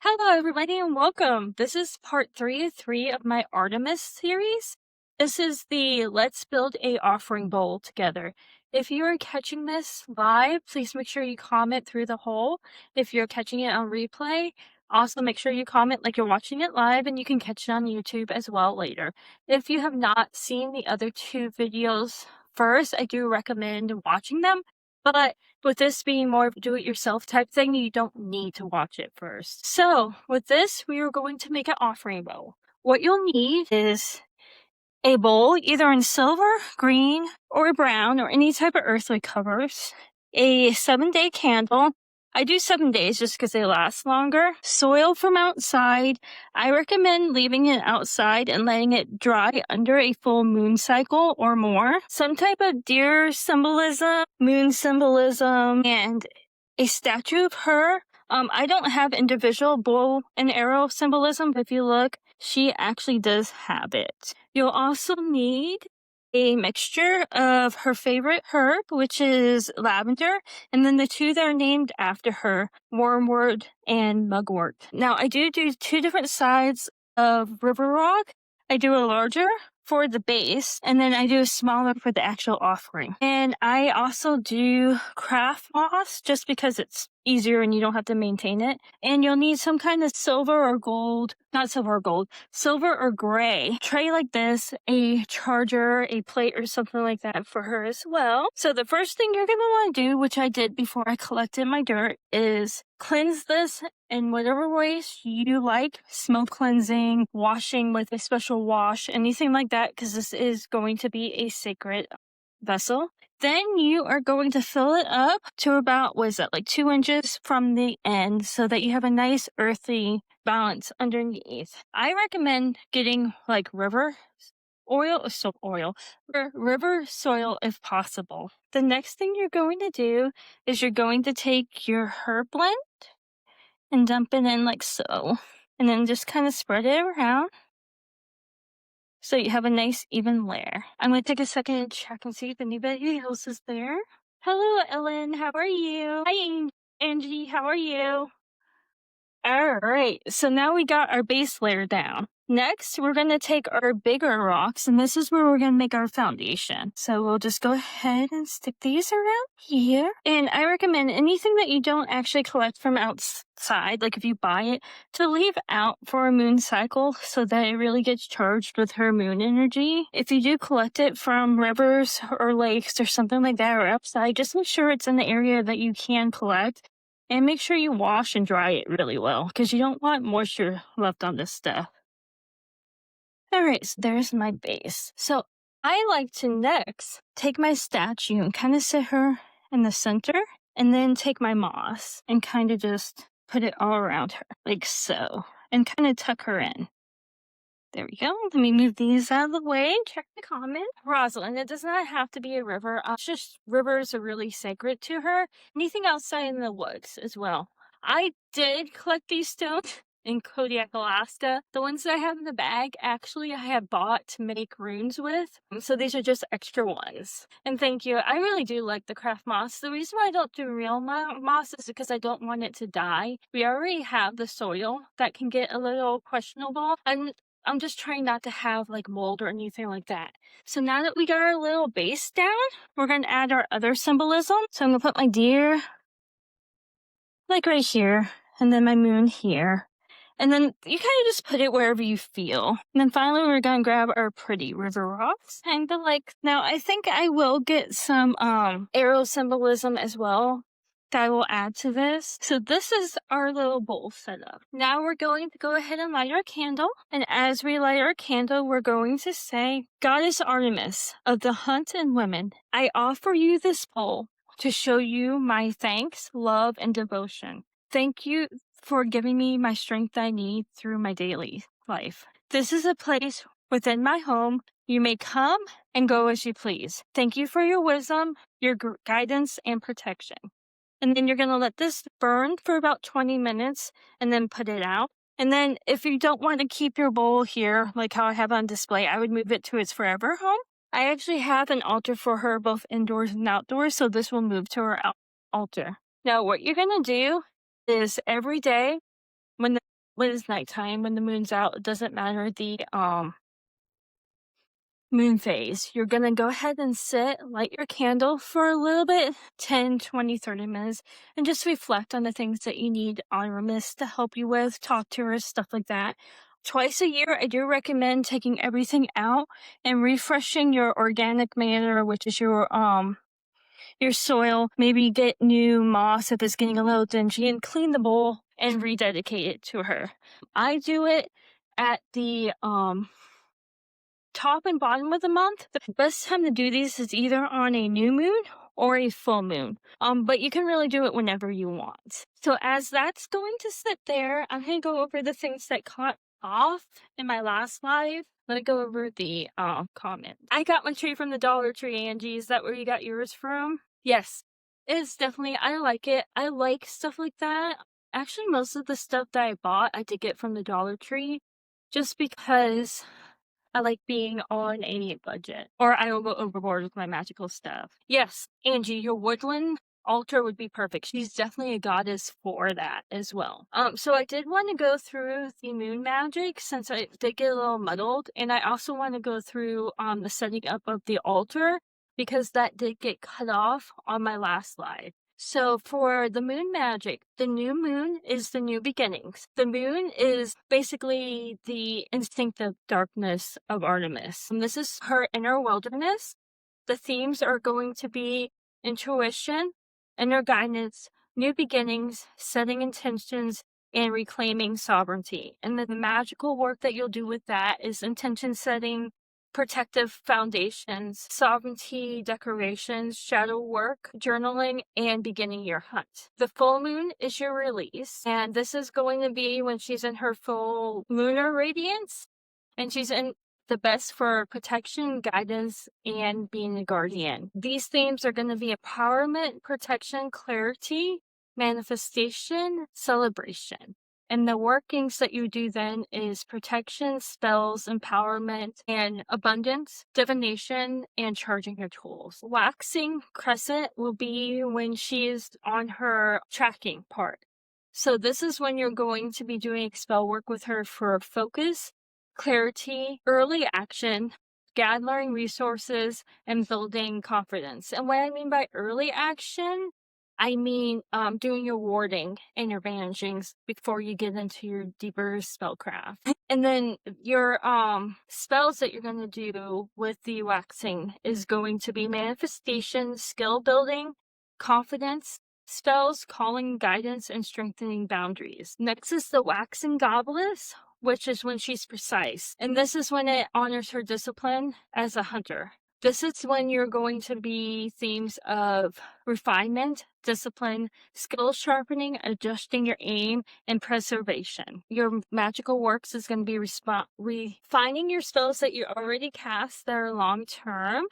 Hello, everybody, and welcome. This is part 3 of my Artemis series. This is the Let's Build a Offering Bowl together. If you are catching this live, please make sure you comment through the hole. If you're catching it on replay, also make sure you comment like you're watching it live, and you can catch it on YouTube as well later. If you have not seen the other two videos first, I do recommend watching them, but with this being more of a do-it-yourself type thing, you don't need to watch it first. So, with this, we are going to make an offering bowl. What you'll need is a bowl, either in silver, green, or brown, or any type of earthly covers, a 7-day candle. I do 7 days just because they last longer. Soil from outside. I recommend leaving it outside and letting it dry under a full moon cycle or more. Some type of deer symbolism, moon symbolism, and a statue of her. I don't have individual bow and arrow symbolism, but if you look, she actually does have it. You'll also need a mixture of her favorite herb, which is lavender, and then the two that are named after her, wormwood and mugwort. Now, I do two different sides of river rock. I do a larger for the base, and then I do a smaller for the actual offering. And I also do craft moss just because it's easier and you don't have to maintain it. And you'll need some kind of silver or gold, not silver or gold, silver or gray tray like this, a charger, a plate, or something like that for her as well. So the first thing you're going to want to do, which I did before I collected my dirt, is cleanse this in whatever ways you like. Smoke cleansing, washing with a special wash, anything like that, because this is going to be a sacred vessel. Then you are going to fill it up to about, like 2 inches from the end so that you have a nice earthy balance underneath. I recommend getting like river soil if possible. The next thing you're going to do is you're going to take your herb blend and dump it in like so. And then just kind of spread it around so you have a nice even layer. I'm going to take a second to check and see if anybody else is there. Hello, Ellen. How are you? Hi, Angie. How are you? All right. So now we got our base layer down. Next, we're going to take our bigger rocks, and this is where we're going to make our foundation. So we'll just go ahead and stick these around here. And I recommend anything that you don't actually collect from outside, like if you buy it, to leave out for a moon cycle so that it really gets charged with her moon energy. If you do collect it from rivers or lakes or something like that or outside, just make sure it's in the area that you can collect. And make sure you wash and dry it really well, because you don't want moisture left on this stuff. Alright, so there's my base. So I like to next take my statue and kind of sit her in the center, and then take my moss and kind of just put it all around her, like so, and kind of tuck her in. There we go. Let me move these out of the way. Check the comment. Rosalind, it does not have to be a river. It's just rivers are really sacred to her. Anything outside in the woods as well. I did collect these stones in Kodiak, Alaska. The ones that I have in the bag, actually, I have bought to make runes with. So these are just extra ones. And thank you. I really do like the craft moss. The reason why I don't do real moss is because I don't want it to die. We already have the soil that can get a little questionable. And I'm just trying not to have like mold or anything like that. So now that we got our little base down, we're going to add our other symbolism. So I'm going to put my deer like right here, and then my moon here. And then you kind of just put it wherever you feel. And then finally, we're going to grab our pretty river rocks. And now I think I will get some arrow symbolism as well that I will add to this. So this is our little bowl setup. Now we're going to go ahead and light our candle. And as we light our candle, we're going to say, Goddess Artemis of the hunt and women, I offer you this bowl to show you my thanks, love, and devotion. Thank you for giving me my strength I need through my daily life. This is a place within my home. You may come and go as you please. Thank you for your wisdom, your guidance, and protection. And then you're going to let this burn for about 20 minutes and then put it out. And then if you don't want to keep your bowl here, like how I have on display, I would move it to its forever home. I actually have an altar for her both indoors and outdoors, so this will move to her altar. Now, what you're going to do is every day when the when it's nighttime, when the moon's out, it doesn't matter the moon phase. You're gonna go ahead and sit, light your candle for a little bit, 10, 20, 30 minutes, and just reflect on the things that you need Artemis to help you with, talk to her, stuff like that. Twice a year, I do recommend taking everything out and refreshing your organic matter, which is your soil. Maybe get new moss if it's getting a little dingy and clean the bowl and rededicate it to her. I do it at the top and bottom of the month. The best time to do these is either on a new moon or a full moon. But you can really do it whenever you want. So as that's going to sit there, I'm going to go over the things that caught off in my last live. Let me go over the comment. I got my tree from the Dollar Tree, Angie. Is that where you got yours from? Yes. It's definitely, I like it. I like stuff like that. Actually, most of the stuff that I bought, I did get from the Dollar Tree just because I like being on a budget, or I don't go overboard with my magical stuff. Yes, Angie, your woodland altar would be perfect. She's definitely a goddess for that as well. So I did want to go through the moon magic since I did get a little muddled, and I also want to go through the setting up of the altar because that did get cut off on my last slide. So for the moon magic, the new moon is the new beginnings. The moon is basically the instinctive darkness of Artemis. And this is her inner wilderness. The themes are going to be intuition, inner guidance, new beginnings, setting intentions, and reclaiming sovereignty. And then the magical work that you'll do with that is intention setting, protective foundations, sovereignty decorations, shadow work, journaling, and beginning your hunt. The full moon is your release, and this is going to be when she's in her full lunar radiance, and she's in the best for protection, guidance, and being a guardian. These themes are going to be empowerment, protection, clarity, manifestation, celebration. And the workings that you do then is protection, spells, empowerment, and abundance, divination, and charging your tools. Waxing crescent will be when she is on her tracking part. So this is when you're going to be doing spell work with her for focus, clarity, early action, gathering resources, and building confidence. And what I mean by early action, I mean doing your warding and your banishings before you get into your deeper spellcraft. And then your spells that you're going to do with the waxing is going to be manifestation, skill building, confidence, spells, calling, guidance, and strengthening boundaries. Next is the waxing goddess, which is when she's precise. And this is when it honors her discipline as a hunter. This is when you're going to be themes of refinement, discipline, skill sharpening, adjusting your aim, and preservation. Your magical works is going to be refining your spells that you already cast that are long term,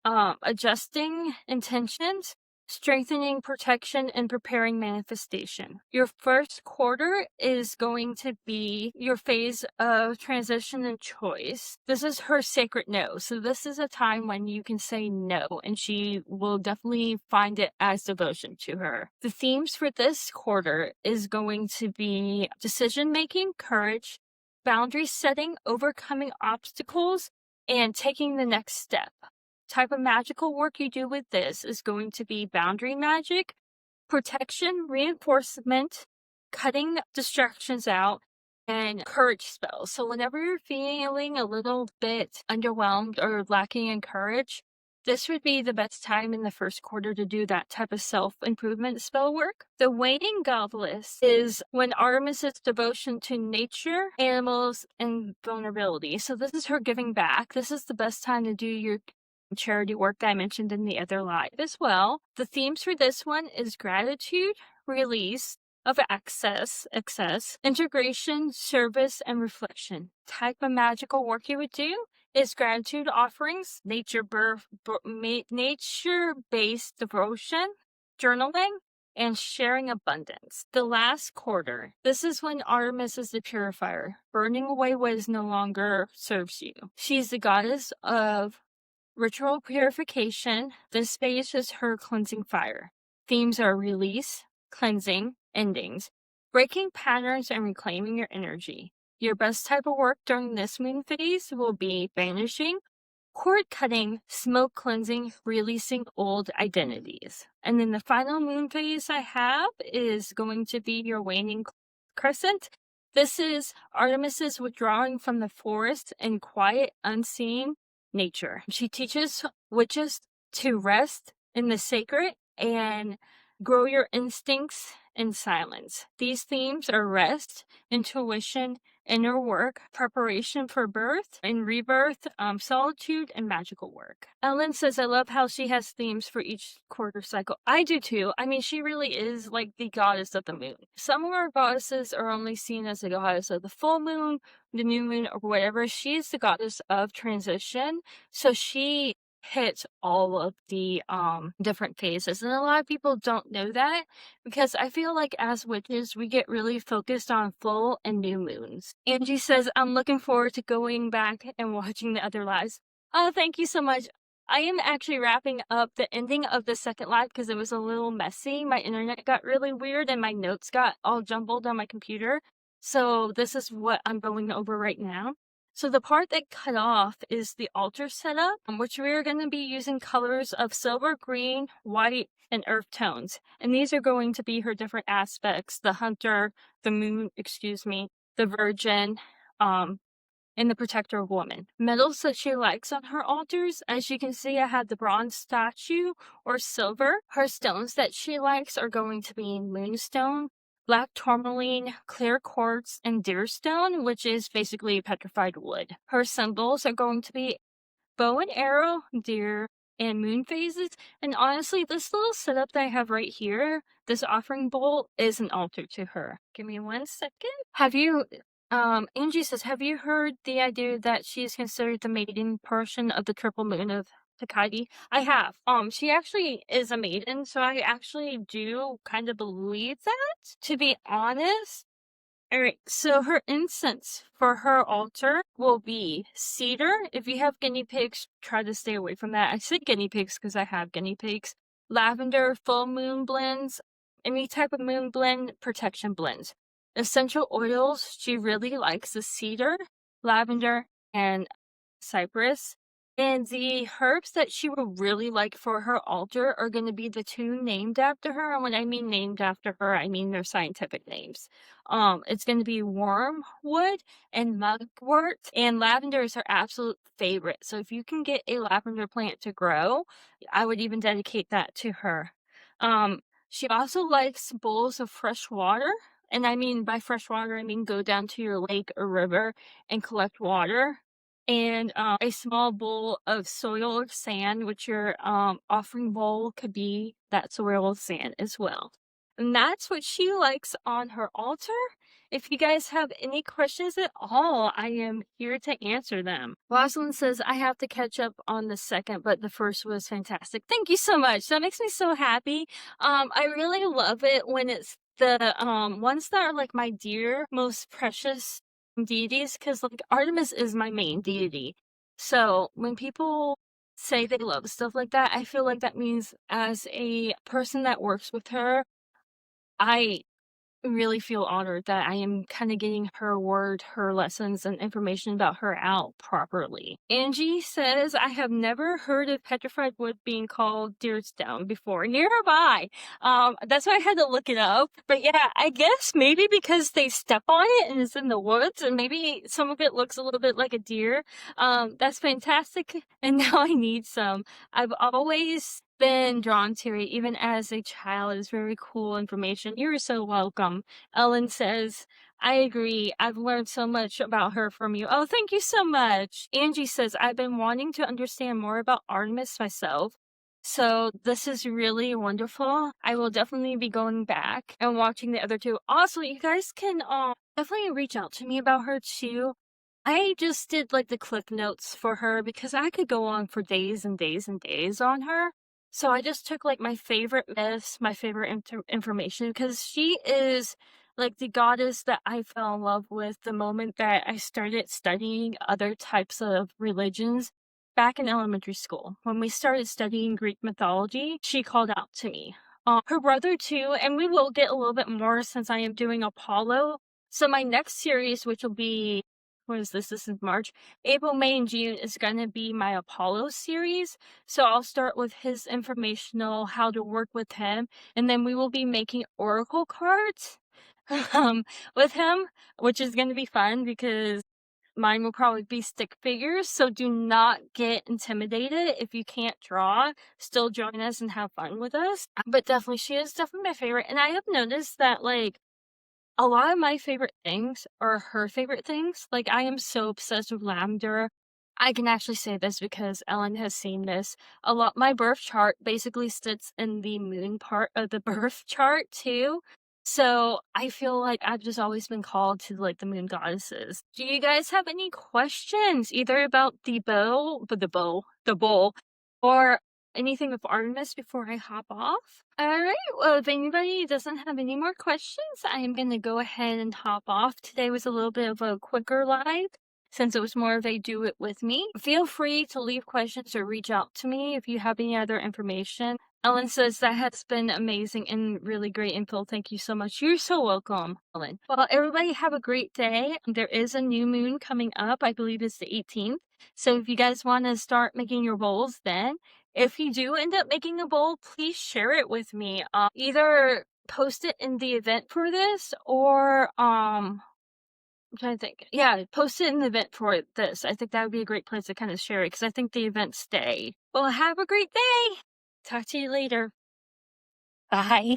adjusting intentions, strengthening protection, and preparing manifestation. Your first quarter is going to be your phase of transition and choice. This is her sacred no. So this is a time when you can say no, and she will definitely find it as devotion to her. The themes for this quarter is going to be decision making, courage, boundary setting, overcoming obstacles, and taking the next step. Type of magical work you do with this is going to be boundary magic, protection, reinforcement, cutting distractions out, and courage spells. So whenever you're feeling a little bit underwhelmed or lacking in courage, this would be the best time in the first quarter to do that type of self-improvement spell work. The waning goddess is when Artemis's devotion to nature, animals, and vulnerability. So this is her giving back. This is the best time to do your charity work that I mentioned in the other live as well. The themes for this one is gratitude, release of excess, integration, service, and reflection. Type of magical work you would do is gratitude offerings, nature-based devotion, journaling, and sharing abundance. The last quarter, this is when Artemis is the purifier, burning away what is no longer serves you. She's the goddess of ritual purification. This phase is her cleansing fire. Themes are release, cleansing, endings. Breaking patterns and reclaiming your energy. Your best type of work during this moon phase will be banishing, cord cutting, smoke cleansing, releasing old identities. And then the final moon phase I have is going to be your waning crescent. This is Artemis's withdrawing from the forest in quiet, unseen nature. She teaches witches to rest in the sacred and grow your instincts in silence. These themes are rest, intuition, inner work, preparation for birth and rebirth, solitude, and magical work. Ellen says, I love how she has themes for each quarter cycle. I do too. I mean, she really is like the goddess of the moon. Some of our goddesses are only seen as the goddess of the full moon, the new moon, or whatever. She is the goddess of transition. So she hits all of the different phases, and a lot of people don't know that, because I feel like as witches we get really focused on full and new moons. Angie says, I'm looking forward to going back and watching the other lives. Oh, thank you so much. I am actually wrapping up the ending of the second live because it was a little messy. My internet got really weird and my notes got all jumbled on my computer, so this is what I'm going over right now. So the part that cut off is the altar setup, which we are going to be using colors of silver, green, white, and earth tones. And these are going to be her different aspects: the hunter, the moon, the virgin, and the protector of woman. Metals that she likes on her altars, as you can see, I have the bronze statue or silver. Her stones that she likes are going to be moonstone, black tourmaline, clear quartz, and deerstone, which is basically petrified wood. Her symbols are going to be bow and arrow, deer, and moon phases. And honestly, this little setup that I have right here, this offering bowl, is an altar to her. Give me 1 second. Angie says, have you heard the idea that she is considered the maiden portion of the triple moon of Takagi? I have. She actually is a maiden, so I actually do kind of believe that, to be honest. Alright, so her incense for her altar will be cedar. If you have guinea pigs, try to stay away from that. I said guinea pigs because I have guinea pigs. Lavender, full moon blends, any type of moon blend, protection blends. Essential oils, she really likes the cedar, lavender, and cypress. And the herbs that she would really like for her altar are going to be the two named after her. And when I mean named after her, I mean their scientific names. It's going to be wormwood and mugwort, and lavender is her absolute favorite. So if you can get a lavender plant to grow, I would even dedicate that to her. She also likes bowls of fresh water. And I mean by fresh water, I mean go down to your lake or river and collect water. And a small bowl of soil or sand, which your offering bowl could be that soil or sand as well. And that's what she likes on her altar. If you guys have any questions at all, I am here to answer them. Rosalind says, I have to catch up on the second, but the first was fantastic. Thank you so much. That makes me so happy. I really love it when it's the ones that are like my dear, most precious deities, because like Artemis is my main deity. So when people say they love stuff like that, I feel like that means as a person that works with her, I really feel honored that I am kind of getting her word, her lessons, and information about her out properly. Angie says, I have never heard of petrified wood being called deerstone before. Neither have I. That's why I had to look it up. But yeah, I guess maybe because they step on it and it's in the woods, and maybe some of it looks a little bit like a deer. That's fantastic. And now I need some. I've always been drawn to it, even as a child. It's very cool information. You're so welcome. Ellen says, I agree. I've learned so much about her from you. Oh, thank you so much. Angie says, I've been wanting to understand more about Artemis myself. So this is really wonderful. I will definitely be going back and watching the other two. Also, you guys can definitely reach out to me about her too. I just did like the clip notes for her because I could go on for days and days and days on her. So I just took like my favorite myths, my favorite information, because she is like the goddess that I fell in love with the moment that I started studying other types of religions back in elementary school. When we started studying Greek mythology, she called out to me. her brother too, and we will get a little bit more since I am doing Apollo. So my next series, which will be, what is this? This is March. April, May, and June is going to be my Apollo series. So I'll start with his informational, how to work with him, and then we will be making oracle cards um, with him, which is going to be fun because mine will probably be stick figures, so do not get intimidated if you can't draw. Still join us and have fun with us. But definitely, she is definitely my favorite. And I have noticed that, like, a lot of my favorite things are her favorite things. Like, I am so obsessed with lavender. I can actually say this because Ellen has seen this. A lot my birth chart basically sits in the moon part of the birth chart too. So I feel like I've just always been called to like the moon goddesses. Do you guys have any questions either about the bowl, or anything with Artemis before I hop off? Alright, well, if anybody doesn't have any more questions, I am going to go ahead and hop off. Today was a little bit of a quicker live, since it was more of a do it with me. Feel free to leave questions or reach out to me if you have any other information. Ellen says that has been amazing and really great info. Thank you so much. You're so welcome, Ellen. Well, everybody have a great day. There is a new moon coming up. I believe it's the 18th. So if you guys want to start making your bowls then, if you do end up making a bowl, please share it with me. Either post it in the event for this, or I'm trying to think. Yeah, post it in the event for this. I think that would be a great place to kind of share it because I think the events stay. Well, have a great day. Talk to you later. Bye.